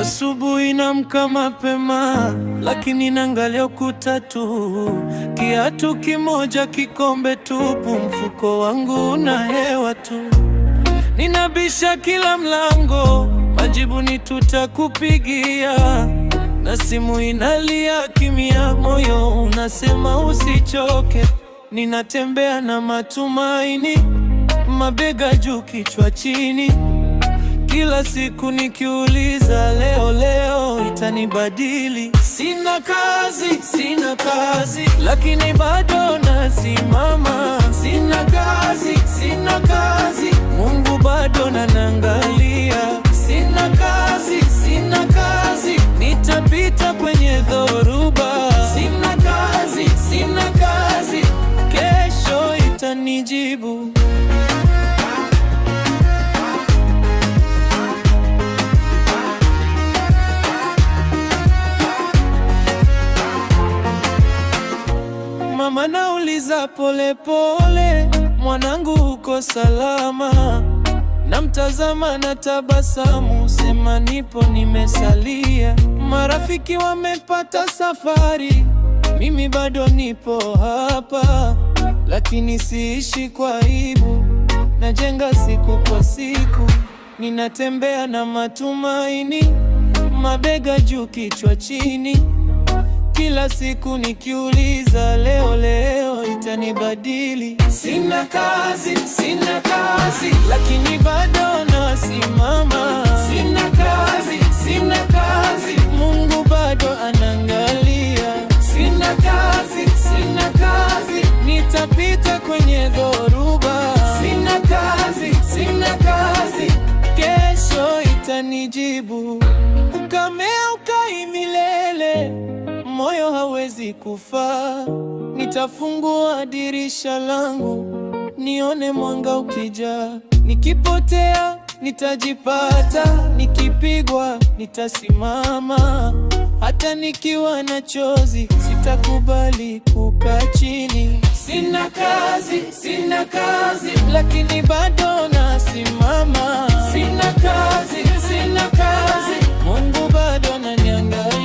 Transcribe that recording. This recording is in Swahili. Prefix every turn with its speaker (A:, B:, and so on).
A: Asubuhi naamka mapema, lakini naangalia ukuta tu. Kiatu kimoja, kikombe tupu, mfuko wangu una hewa tu. Ninabisha kila mlango, majibu ni tutakupigia, na simu inalia kimya, moyo unasema usichoke. Ninatembea na matumaini, mabega juu kichwa chini, kila siku nikiuliza leo itanibadili. Sina kazi, lakini bado nasimama. Sina kazi, Mungu bado ananiangalia. Sina kazi, nitapita kwenye dhoruba. Sina kazi, kesho itanijibu. Mama nauliza pole, mwanangu uko salama? Namtazama na tabasamu, sema nipo, nimesalia. Marafiki wamepata safari, mimi bado nipo hapa, lakini siishi kwa aibu, najenga siku kwa siku. Ninatembea na matumaini, mabega juu kichwa chini, kila siku nikiuliza leo itanibadili. Sina kazi, lakini bado nasimama. Sina kazi, Mungu bado ananiangalia. Sina kazi, nitapita kwenye dhoruba. Sina kazi, kesho itanijibu. Ukamea ukai milele, moyo hawezi kufa. Nitafungua dirisha langu, nione mwanga ukija. Nikipotea nitajipata, nikipigwa nitasimama. Hata nikiwa na chozi, sitakubali kukaa chini. Sina kazi, lakini bado nasimama. Sina kazi, Mungu bado ananiangalia.